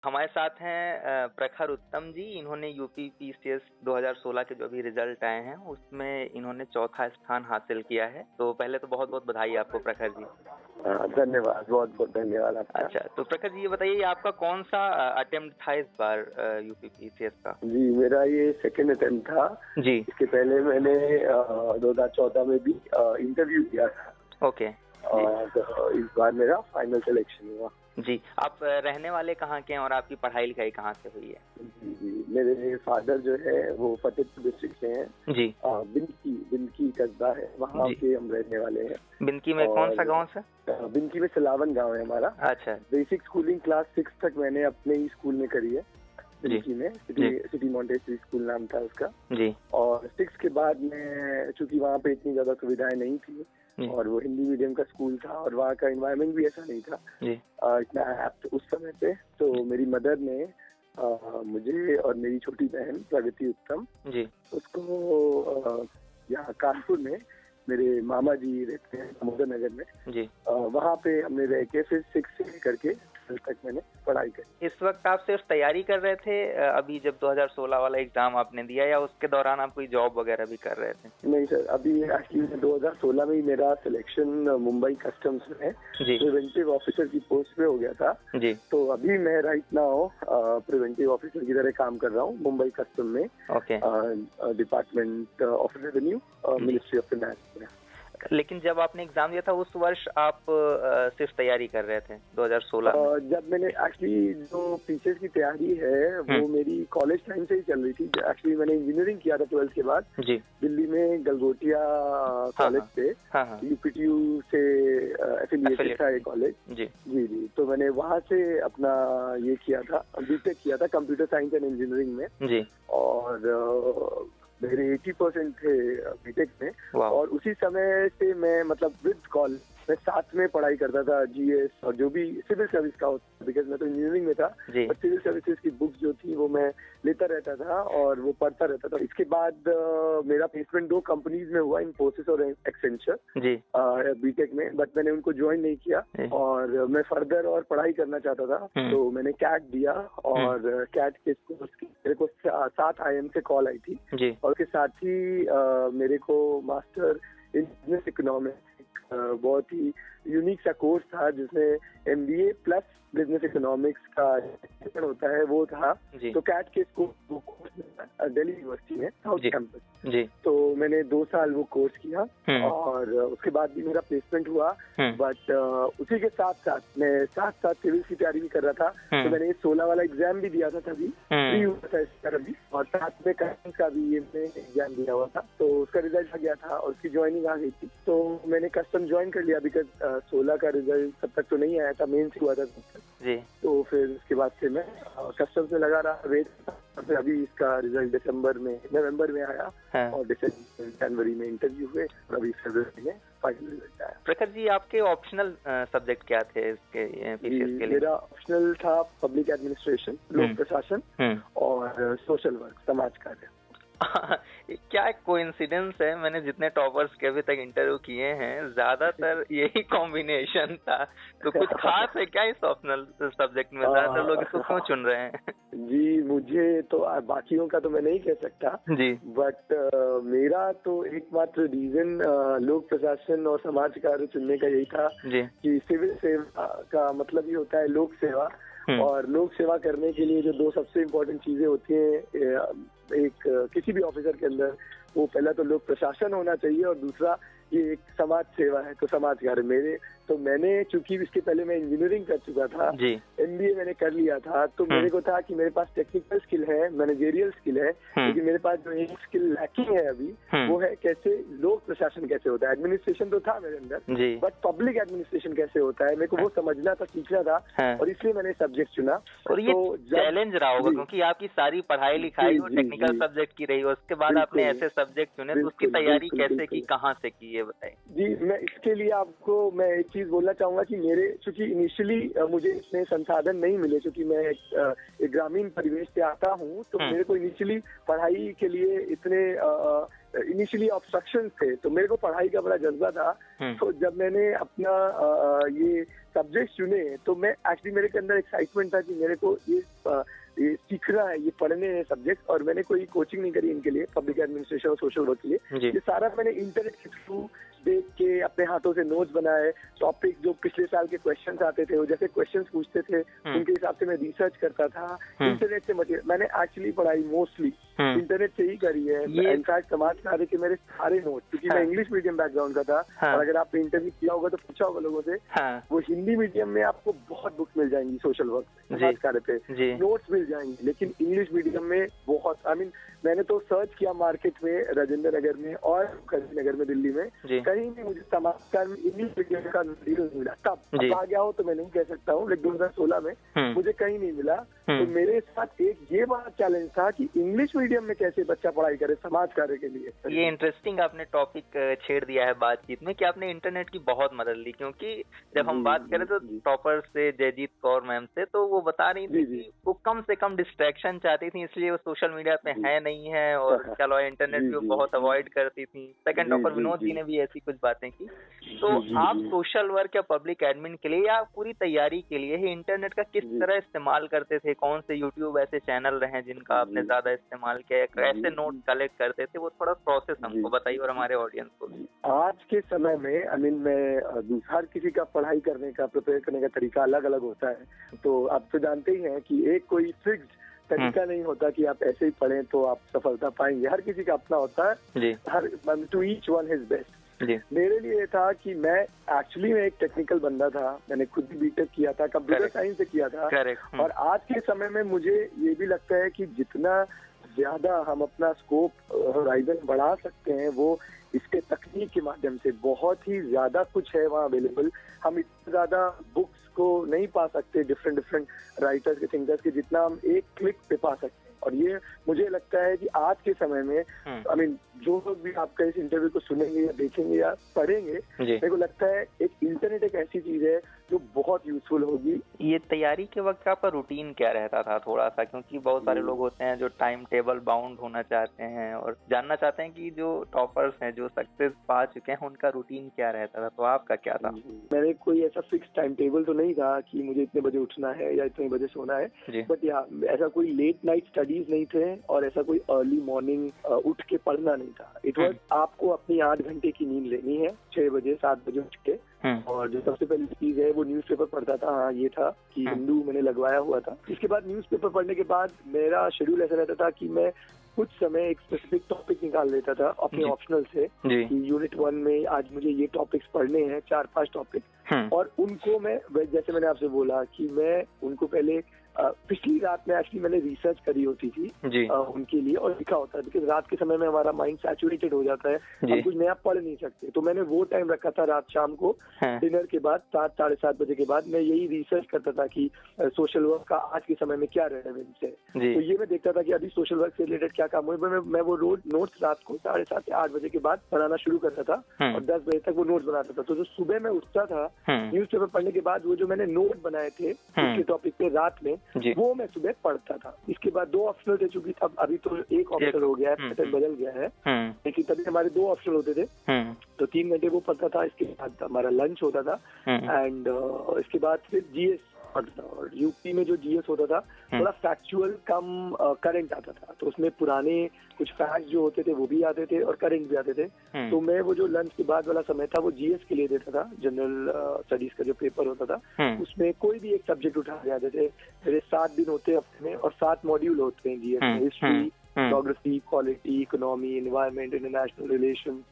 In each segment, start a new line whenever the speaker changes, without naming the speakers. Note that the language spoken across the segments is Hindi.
हमारे साथ हैं प्रखर उत्तम जी। इन्होंने यूपी पीसीएस 2016 के जो अभी रिजल्ट आए हैं उसमें इन्होंने चौथा स्थान हासिल किया है। तो पहले तो बहुत बहुत बधाई आपको प्रखर जी।
धन्यवाद, बहुत बहुत धन्यवाद आपका।
अच्छा, तो प्रखर जी ये बताइए आपका कौन सा अटेम्प्ट था इस बार यूपी पीसीएस का?
जी, मेरा ये सेकंड अटेम्प्ट था
जी।
इसके पहले मैंने 2014 में भी इंटरव्यू दिया था।
ओके।
और इस बार मेरा फाइनल सिलेक्शन हुआ।
जी, आप रहने वाले कहाँ के हैं और आपकी पढ़ाई लिखाई कहाँ से हुई है?
जी, मेरे फादर जो है वो फतेहपुर डिस्ट्रिक्ट से हैं।
जी।
बिनकी कस्बा है, वहाँ पे हम रहने वाले हैं।
बिनकी में कौन सा गांव से?
बिनकी में सिलावन गांव है हमारा।
अच्छा।
बेसिक स्कूलिंग क्लास 6 तक मैंने अपने ही स्कूल में करी है, बिनकी में। सिटी मॉन्टेसरी स्कूल नाम था उसका। जी। और 6 के बाद में, चूंकि वहाँ पे इतनी ज्यादा सुविधाएं नहीं थी और वो हिंदी मीडियम का स्कूल था और वहाँ का एनवायरनमेंट भी ऐसा नहीं था इतना एप्ट उस समय पे। तो मेरी मदर ने मुझे और मेरी छोटी बहन प्रगति उत्तम जी उसको यहाँ कानपुर में मेरे मामा जी रहते हैं समुद्र नगर में जी, वहाँ पे हमने रह के फिर 6 से करके तक मैंने पढ़ाई करी।
इस वक्त आप सिर्फ तैयारी कर रहे थे अभी जब 2016 वाला एग्जाम आपने दिया, या उसके दौरान आप कोई जॉब वगैरह भी कर रहे थे?
नहीं सर, अभी एक्चुअली 2016 में ही मेरा सिलेक्शन मुंबई कस्टम्स में प्रिवेंटिव ऑफिसर की पोस्ट पे हो गया था जी। तो अभी मैं राइट नाउ प्रिवेंटिव ऑफिसर की तरह काम कर रहा हूँ मुंबई कस्टम में। Okay. Department of revenue, ministry of finance में।
लेकिन जब आपने एग्जाम दिया था उस वर्ष आप सिर्फ तैयारी कर रहे थे 2016 में?
जब मैंने एक्चुअली जो पीसीएस की तैयारी है वो मेरी कॉलेज टाइम से ही चल रही थी। एक्चुअली मैंने इंजीनियरिंग किया था 12th के बाद जी, दिल्ली में गलगोटिया कॉलेज से। यूपीटीयू से एफिलिएटेड था ये कॉलेज जी जी। तो मैंने वहाँ से अपना ये किया था, बीटेक किया था कंप्यूटर साइंस एंड इंजीनियरिंग में जी। और मेरे 80% थे बीटेक में। और उसी समय से मैं मतलब विद कॉलेज मैं साथ में पढ़ाई करता था जीएस और जो भी सिविल सर्विस का होता, बिकॉज मैं तो इंजीनियरिंग में था और सिविल सर्विसेज की बुक्स जो थी वो मैं लेता रहता था और वो पढ़ता रहता था। इसके बाद मेरा प्लेसमेंट 2 कंपनीज में हुआ, इन्फोसिस और एक्सेंचर जी बीटेक में, बट मैंने उनको ज्वाइन नहीं किया और मैं फर्दर और पढ़ाई करना चाहता था। तो मैंने कैट दिया और कैट के मेरे को 7 IIM से कॉल आई थी जी। और उसके साथ ही मेरे को मास्टर इन बिजनेस इकोनॉमिक्स बहुत ही यूनिक सा कोर्स था जिसमें MBA प्लस बिजनेस इकोनॉमिक्स का होता है वो था। तो कैट के दिल्ली यूनिवर्सिटी में साउथ कैंपस जी। तो मैंने 2 साल वो कोर्स किया और उसके बाद भी मेरा प्लेसमेंट हुआ। बट उसी के साथ साथ मैं साथ सिविल की तैयारी भी कर रहा था। तो मैंने 16 वाला एग्जाम भी दिया था तभी फ्री हुआ था इसका भी, और साथ में कस्टम्स का भी ये एग्जाम दिया हुआ था। तो उसका रिजल्ट आ गया था और उसकी ज्वाइनिंग आ गई थी। तो मैंने कस्टम ज्वाइन कर लिया बिकॉज 16 का रिजल्ट तब तक तो नहीं आया था, मेंस हुआ था तब तक जी। तो फिर उसके बाद से मैं कस्टम्स में लगा रहा, वेट। फिर अभी इसका रिजल्ट नवंबर में आया और जनवरी में इंटरव्यू हुए और अभी फरवरी में फाइनल रिजल्ट आया।
प्रखर जी, आपके ऑप्शनल सब्जेक्ट क्या थे इसके पीसीएस के लिए?
मेरा ऑप्शनल था पब्लिक एडमिनिस्ट्रेशन, लोक प्रशासन और सोशल वर्क, समाज कार्य।
क्या एक कोइंसिडेंस है, मैंने जितने टॉपर्स के अभी तक इंटरव्यू किए हैं ज्यादातर यही कॉम्बिनेशन था। तो कुछ खास है क्या इस ऑप्शनल सब्जेक्ट में? ज्यादातर लोग इसको क्यों चुन रहे हैं?
जी, मुझे तो बाकियों का तो मैं नहीं कह सकता जी, बट मेरा तो एकमात्र रीजन लोक प्रशासन और समाज कार्य चुनने का यही था जी। कि सिविल सेवा का मतलब ही होता है लोक सेवा, और लोक सेवा करने के लिए जो 2 सबसे इम्पोर्टेंट चीजें होती हैं एक किसी भी ऑफिसर के अंदर, वो पहला तो लोक प्रशासन होना चाहिए और दूसरा ये एक समाज सेवा है। तो समाज कार्य मैंने चूंकि इसके पहले मैं इंजीनियरिंग कर चुका था, MBA मैंने कर लिया था, तो मेरे को था कि मेरे पास टेक्निकल स्किल है, मैनेजेरियल स्किल है, लेकिन मेरे पास जो एक स्किल लैकिंग है अभी वो है कैसे लोक प्रशासन कैसे होता है। एडमिनिस्ट्रेशन तो था मेरे अंदर, बट पब्लिक एडमिनिस्ट्रेशन कैसे होता है मेरे को वो समझना था, सीखना था, और इसलिए मैंने सब्जेक्ट चुना।
और ये चैलेंज रहा होगा क्योंकि आपकी सारी पढ़ाई लिखाई वो टेक्निकल सब्जेक्ट की रही, उसके बाद आपने ऐसे सब्जेक्ट चुने, तो उसकी तैयारी कैसे की, कहाँ से की, ये बताइए।
जी, मैं इसके लिए आपको मैं एक चीज बोलना चाहूंगा कि मेरे चूंकि इनिशियली मुझे इतने संसाधन नहीं मिले, क्योंकि मैं एक ग्रामीण परिवेश से आता हूँ, तो मेरे को इनिशियली पढ़ाई के लिए इतने इनिशियली ऑब्स्ट्रक्शन थे, तो मेरे को पढ़ाई का बड़ा जज्बा था। तो जब मैंने अपना ये सब्जेक्ट चुने तो मैं एक्चुअली मेरे के अंदर एक्साइटमेंट था कि मेरे को ये सीखना है, ये पढ़ने हैं सब्जेक्ट। और मैंने कोई कोचिंग नहीं करी इनके लिए, पब्लिक एडमिनिस्ट्रेशन और सोशल वर्क के लिए। ये सारा मैंने इंटरनेट के थ्रू देख के अपने हाथों से नोट्स बनाए, टॉपिक जो पिछले साल के क्वेश्चंस आते थे, वो जैसे क्वेश्चंस पूछते थे उनके हिसाब से मैं रिसर्च करता था। इंटरनेट से मटेरियल मैंने एक्चुअली पढ़ाई मोस्टली इंटरनेट से ही करी है। इनफैक्ट समाज कार्य के मेरे सारे नोट्स, क्योंकि मैं इंग्लिश मीडियम बैकग्राउंड का था, और अगर आपने इंटरव्यू किया होगा तो पूछा होगा लोगों से, वो हिंदी मीडियम में आपको बहुत बुक्स मिल जाएंगी सोशल वर्क समाज कार्य पे, नोट्स मिल जाएंगे। लेकिन इंग्लिश मीडियम में बहुत मैंने तो सर्च किया मार्केट में, राजेंद्र नगर में और करीम नगर में, दिल्ली में, कहीं भी मुझे समाचार में इंग्लिश मीडियम का मटीरियल मिला। तब आ गया हो तो मैं नहीं कह सकता हूँ, लेकिन 2016 में मुझे कहीं नहीं मिला। तो मेरे साथ एक ये बड़ा चैलेंज था कि इंग्लिश मीडियम में कैसे बच्चा पढ़ाई करे समाज कार्य के लिए।
ये इंटरेस्टिंग आपने टॉपिक छेड़ दिया है बातचीत में कि आपने इंटरनेट की बहुत मदद ली, क्योंकि जब हम बात करें तो टॉपर से जयजीत कौर मैम से, तो वो बता रही थी कि वो कम से कम डिस्ट्रैक्शन चाहती थी, इसलिए वो सोशल मीडिया पे है नहीं है, और चलो इंटरनेट भी बहुत अवॉइड करती थी। सेकंड टॉपर विनोद जी ने भी ऐसी कुछ बातें की। तो आप सोशल वर्क या पब्लिक एडमिन के लिए या पूरी तैयारी के लिए ही इंटरनेट का किस तरह इस्तेमाल करते थे? कौन से यूट्यूब ऐसे चैनल रहे जिनका आपने ज्यादा इस्तेमाल किया, कैसे नोट कलेक्ट करते थे, वो थोड़ा प्रोसेस हमको बताइए और हमारे ऑडियंस को भी।
आज के समय में मैं हर किसी का पढ़ाई करने का, प्रिपेयर करने का तरीका अलग अलग होता है। तो आप तो जानते ही हैं कि एक कोई फिक्स्ड तरीका नहीं होता कि आप ऐसे ही पढ़ें तो आप सफलता पाएंगे। हर किसी का अपना होता है, हर to each one his best. मेरे लिए ये था कि मैं एक्चुअली एक टेक्निकल बंदा था, मैंने खुद भी बीटेक किया था, कंप्यूटर साइंस से किया था। और आज के समय में मुझे ये भी लगता है कि जितना ज्यादा हम अपना स्कोप होराइजन बढ़ा सकते हैं, वो इसके तकनीक के माध्यम से बहुत ही ज्यादा कुछ है वहाँ अवेलेबल। हम इतना ज्यादा बुक्स को नहीं पा सकते डिफरेंट राइटर्स के, थिंकर्स के, जितना हम एक क्लिक पे पा सकते हैं। और ये मुझे लगता है कि आज के समय में जो लोग भी आपका इस इंटरव्यू को सुनेंगे या देखेंगे या पढ़ेंगे, मेरे को लगता है एक इंटरनेट एक ऐसी चीज है जो बहुत यूजफुल होगी।
ये तैयारी के वक्त आपका रूटीन क्या रहता था थोड़ा सा, क्योंकि बहुत सारे लोग होते हैं जो टाइम टेबल बाउंड होना चाहते हैं और जानना चाहते हैं कि जो टॉपर्स हैं, जो सक्सेस पा चुके हैं, उनका रूटीन क्या रहता था, तो आपका क्या था?
मैंने कोई ऐसा फिक्स टाइम टेबल तो नहीं था कि मुझे इतने बजे उठना है या इतने बजे सोना है, बट ऐसा कोई लेट नाइट स्टडीज नहीं थे और ऐसा कोई अर्ली मॉर्निंग उठ के पढ़ना नहीं था। इट वाज आपको अपनी 8 घंटे की नींद लेनी है, 6 बजे 7 बजे उठ के। और जो सबसे पहली चीज है वो न्यूज़पेपर पढ़ता था। हाँ, ये था कि हिंदू मैंने लगवाया हुआ था। इसके बाद न्यूज़पेपर पढ़ने के बाद मेरा शेड्यूल ऐसा रहता था कि मैं कुछ समय एक स्पेसिफिक टॉपिक निकाल लेता था अपने ऑप्शनल से कि यूनिट 1 में आज मुझे ये टॉपिक्स पढ़ने हैं, 4-5 टॉपिक। और उनको मैं, जैसे मैंने आपसे बोला कि मैं उनको पहले पिछली रात में एक्चुअली मैंने रिसर्च करी होती थी उनके लिए और लिखा होता है, क्योंकि रात के समय में हमारा माइंड सैचुरेटेड हो जाता है, हम कुछ नया पढ़ नहीं सकते। तो मैंने वो टाइम रखा था रात शाम को डिनर के बाद 7-7:30 बजे के बाद मैं यही रिसर्च करता था कि सोशल वर्क का आज के समय में क्या रेलेवेंस है। तो ये मैं देखता था कि अभी सोशल वर्क से रिलेटेड क्या काम हुआ। मैं वो रोज नोट्स रात को 7:30 से 8 बजे के बाद बनाना शुरू करता था और 10 बजे तक वो नोट्स बनाता था। तो जो सुबह मैं उठता था न्यूज़पेपर पढ़ने के बाद, वो जो मैंने नोट बनाए थे उसके टॉपिक पे रात में, वो मैं सुबह पढ़ता था। इसके बाद 2 ऑप्शनल थे, चूंकि अब अभी तो एक ऑप्शन हो गया है, पैटर्न बदल गया है, लेकिन तभी हमारे 2 ऑप्शन होते थे। तो 3 घंटे वो पढ़ता था, इसके बाद हमारा लंच होता था एंड इसके बाद फिर जीएस पढ़ता था। और यूपी में जो जीएस होता था थोड़ा फैक्चुअल कम करंट आता था, तो उसमें पुराने कुछ फैक्ट जो होते थे वो भी आते थे और करंट भी आते थे। तो मैं वो जो लंच के बाद वाला समय था वो जीएस के लिए देता था। जनरल स्टडीज का जो पेपर होता था उसमें कोई भी एक सब्जेक्ट उठा दिया। जैसे मेरे 7 दिन होते हैं हफ्ते में और 7 मॉड्यूल होते हैं जीएस में, history, geography, polity, economy, environment, international relation.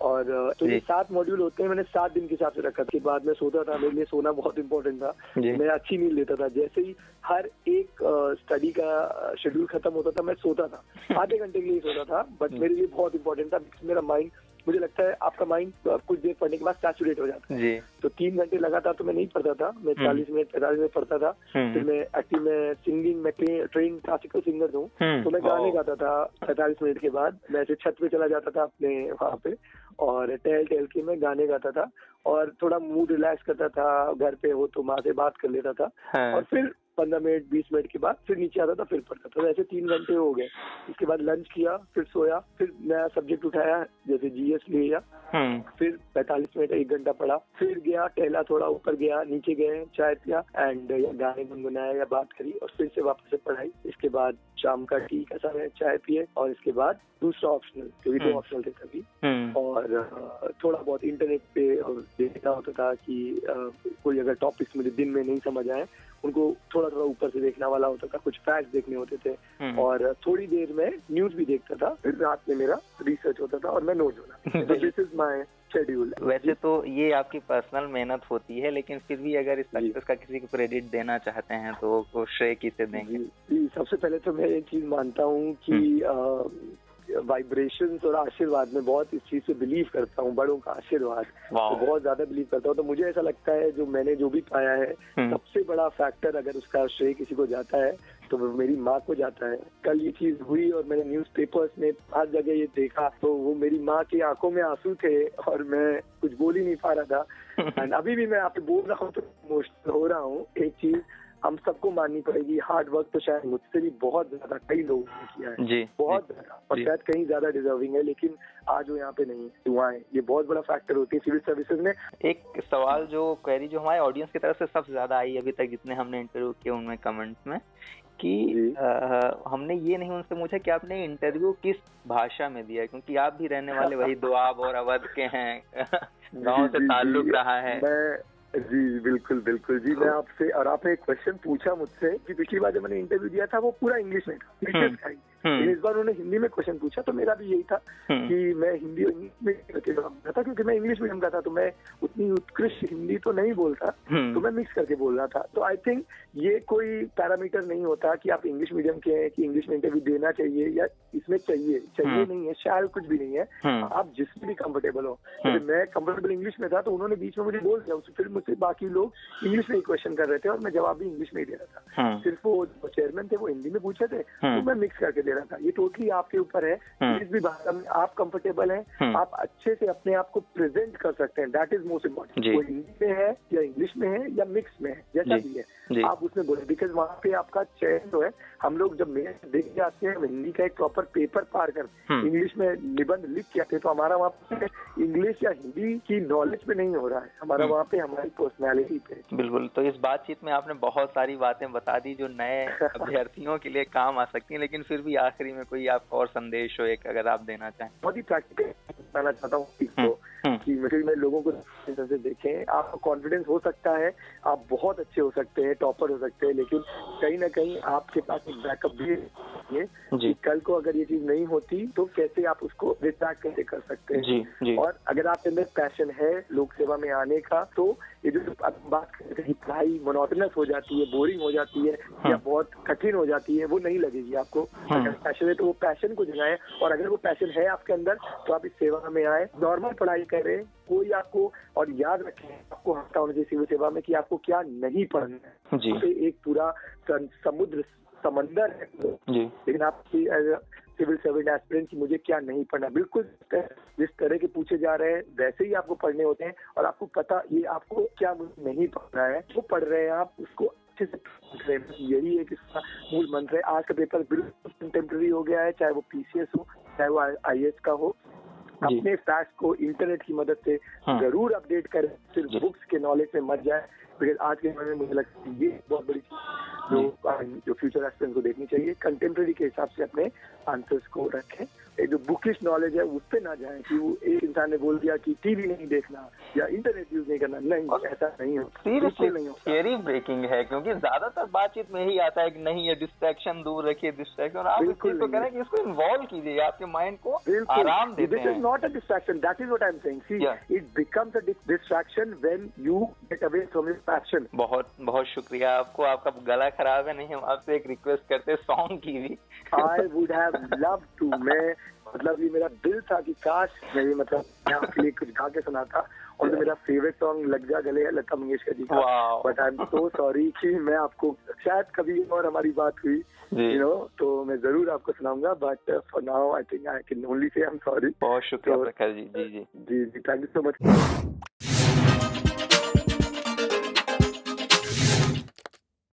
और तो ये 7 मॉड्यूल होते हैं, मैंने 7 दिन के हिसाब से रखा। के बाद मैं सोता था, मेरे लिए सोना बहुत इंपॉर्टेंट था, मैं अच्छी नींद लेता था। जैसे ही हर एक स्टडी का शेड्यूल खत्म होता था मैं सोता था, आधे घंटे के लिए सोता था, बट मेरे लिए बहुत इंपॉर्टेंट था। मेरा माइंड, मुझे लगता है आपका माइंड कुछ देर पढ़ने के बाद सैचुरेट हो जाता है। तो 3 घंटे लगातार तो मैं नहीं पढ़ता था, मैं 40 मिनट 45 मिनट पढ़ता था। फिर मैं सिंगिंग में ट्रेन क्लासिकल सिंगर हूँ, तो मैं गाने गाता था 45 मिनट के बाद। मैं ऐसे छत पे चला जाता था अपने वहाँ पे और टहल के मैं गाने गाता था और थोड़ा मूड रिलैक्स करता था। घर पे हो तो माँ से बात कर लेता था और फिर 15 मिनट 20 मिनट के बाद फिर नीचे आता था, फिर पढ़ता था। ऐसे 3 घंटे हो गए। इसके बाद लंच किया, फिर सोया, फिर नया सब्जेक्ट उठाया जैसे जीएस लिया, फिर 45 मिनट 1 घंटा पढ़ा, फिर गया टहला, थोड़ा ऊपर गया, नीचे गए, चाय पिया एंड या गाने गुनगुनाया या बात करी और फिर से वापस से पढ़ाई। इसके बाद शाम का टी का समय, चाय पिए और इसके बाद दूसरा ऑप्शनल, क्योंकि 2 ऑप्शनल थे तभी, और थोड़ा बहुत इंटरनेट पे देखना होता था कि कोई अगर टॉपिक्स मुझे दिन में नहीं समझ आए उनको थोड़ा थोड़ा ऊपर से देखने वाला होता था, कुछ फैक्ट्स देखने होते थे और थोड़ी देर में न्यूज भी देखता था। फिर रात में मेरा रिसर्च होता था और मैं नोट्स बनाता। This is my schedule.
वैसे तो ये आपकी पर्सनल मेहनत होती है, लेकिन फिर भी अगर इस सक्सेस का किसी को क्रेडिट देना चाहते हैं तो श्रेय किसे देंगे?
सबसे पहले तो मैं ये चीज मानता हूँ कि वाइब्रेशंस और आशीर्वाद में बहुत इस चीज से बिलीव करता हूँ, बड़ों का आशीर्वाद तो बहुत ज्यादा बिलीव करता हूँ। तो मुझे ऐसा लगता है जो मैंने जो भी पाया है सबसे बड़ा फैक्टर अगर उसका श्रेय किसी को जाता है तो वो मेरी माँ को जाता है। कल ये चीज हुई और मैंने न्यूज़पेपर्स में हर जगह ये देखा, तो वो मेरी माँ की आंखों में आंसू थे और मैं कुछ बोल ही नहीं पा रहा था। एंड अभी भी मैं आप पे बोल रहा हूँ तो इमोशनल हो रहा हूँ। एक चीज हम सबको माननी पड़ेगी, हार्ड वर्क तो शायद मुझसे भी बहुत ज्यादा कई लोगों ने किया है जी, बहुत ज्यादा, और शायद कहीं ज्यादा डिजर्विंग है, लेकिन आज वो यहाँ पे नहीं है। दुआएं ये बहुत बड़ा फैक्टर होती है सिविल सर्विसेज में।
एक सवाल जो क्वेरी जो हमारे ऑडियंस की तरफ से सबसे ज्यादा आई अभी तक जितने हमने इंटरव्यू किए उनमें कमेंट्स में कि हमने ये नहीं उनसे पूछा कि आपने इंटरव्यू किस भाषा में दिया, क्योंकि आप भी रहने वाले वही दोआब और अवध के हैं, गाँव से ताल्लुक रहा है।
जी बिल्कुल बिल्कुल जी, मैं आपसे, और आपने एक क्वेश्चन पूछा मुझसे कि पिछली बार जब मैंने इंटरव्यू दिया था वो पूरा इंग्लिश में था, इस बार उन्होंने हिंदी में क्वेश्चन पूछा तो मेरा भी यही था कि मैं हिंदी और इंग्लिश में करके जवाब देता था, क्योंकि मैं इंग्लिश मीडियम का था तो मैं उतनी उत्कृष्ट हिंदी तो नहीं बोलता, तो मैं मिक्स करके बोल रहा था। तो आई थिंक ये कोई पैरामीटर नहीं होता कि आप इंग्लिश मीडियम के हैं कि इंग्लिश में इंटरव्यू देना चाहिए या इसमें चाहिए नहीं है, शायद कुछ भी नहीं है, आप जिसमें भी कंफर्टेबल हो। मैं कंफर्टेबल इंग्लिश में था तो उन्होंने बीच में मुझे बोल दिया, फिर मुझसे बाकी लोग इंग्लिश में ही क्वेश्चन कर रहे थे और मैं जवाब भी इंग्लिश में ही दे रहा था। सिर्फ वो चेयरमैन थे वो हिंदी में पूछे थे तो मैं मिक्स करके दे रहा था। ये टोटली आपके ऊपर है, जिस भी भाषा में आप कंफर्टेबल हैं, आप अच्छे से अपने आप को प्रेजेंट कर सकते हैं, दैट इज मोस्ट इम्पोर्टेंट। वो हिंदी में है या इंग्लिश में है या मिक्स में है, जैसा भी है आप उसमें बोले, बिकॉज वहाँ पे आपका चयन जो है, हम लोग जब मेरे देख जाते हैं हिंदी का एक प्रॉपर पेपर पार कर इंग्लिश में निबंध लिख के आते हैं, तो हमारा वहाँ पे इंग्लिश या हिंदी की नॉलेज पे नहीं हो रहा है, हमारा वहाँ पे हमारी पर्सनैलिटी पे।
बिल्कुल, तो इस बातचीत में आपने बहुत सारी बातें बता दी जो नए अभ्यर्थियों के लिए काम आ सकती हैं, लेकिन फिर भी आखिरी में कोई आप और संदेश हो एक अगर आप देना चाहें?
बहुत ही प्रैक्टिकल बताना चाहता हूँ कि मैं लोगों को से देखें, आपको कॉन्फिडेंस हो सकता है, आप बहुत अच्छे हो सकते हैं, टॉपर हो सकते हैं, लेकिन कहीं ना कहीं आपके पास एक बैकअप भी है कि कल को अगर ये चीज नहीं होती तो कैसे आप उसको रिट्रैक्ट कैसे कर सकते हैं। और अगर आपके अंदर पैशन है लोक सेवा में आने का, तो ये जो बात करते हैं पढ़ाई मोनोटोनस हो जाती है, बोरिंग हो जाती है या बहुत कठिन हो जाती है, वो नहीं लगेगी आपको। अगर पैशन है तो वो पैशन को जगाएं, और अगर वो पैशन है आपके अंदर तो आप इस सेवा में आए, नॉर्मल पढ़ाई करें, कोई आपको, और याद रखें आपको हफ्ता होना चाहिए सिविल सेवा में कि आपको क्या नहीं पढ़ना है। एक पूरा समुद्र समंदर है, लेकिन आपकी सिविल सर्वेंट एस्पिरेंट की मुझे क्या नहीं पढ़ना, बिल्कुल जिस तरह के पूछे जा रहे हैं वैसे ही आपको पढ़ने होते हैं, और आपको पता ये आपको क्या मुझे नहीं पढ़ना है, वो पढ़ रहे हैं आप उसको अच्छे से। यही एक इसका मूल मंत्र है। आज का पेपर बिल्कुल कंटेम्प्रेरी हो गया है, चाहे वो पीसीएस हो चाहे वो आईएएस का हो। अपने फैक्ट्स को इंटरनेट की मदद से जरूर अपडेट करें, सिर्फ बुक्स के नॉलेज में मत जाए, बिकॉज आज के समय में मुझे लगता है ये बहुत बड़ी चीज जो फ्यूचर एस्पिरेंट्स को देखनी चाहिए। कंटेम्प्रेरी के हिसाब से अपने आंसर्स को रखें, जो बुकिश नॉलेज है उस पे ना जाए कि वो एक इंसान ने बोल दिया कि टीवी नहीं देखना या इंटरनेट यूज नहीं करना, नहीं, ऐसा नहीं होता,
नहीं होता। थियरी ब्रेकिंग है, क्योंकि ज्यादातर बातचीत में ही आता है कि नहीं ये डिस्ट्रैक्शन दूर रखिए, डिस्ट्रैक्शन, आप इस चीज को करें कि इसको इन्वॉल्व कीजिए, आपके माइंड को आराम देते हैं।
This is not a distraction, that is what I am saying, see it becomes a distraction when you get away from your passion.
बहुत बहुत शुक्रिया आपको, आपका गला खराब है, नहीं हम आपसे एक रिक्वेस्ट करते सॉन्ग की भी।
I would have love to, मैं मतलब ये मेरा दिल था कि काश मैं ये मतलब आपके लिए कुछ गा के सुना था, और जो मेरा फेवरेट सॉन्ग लग जा गले है लता मंगेशकर जी का, but I am so sorry कि मैं आपको, शायद कभी और हमारी बात हुई तो मैं जरूर आपको सुनाऊंगा, but for now I think I can only say I am sorry.
बहुत शुक्रिया प्रखर जी। जी,
थैंक यू सो मच।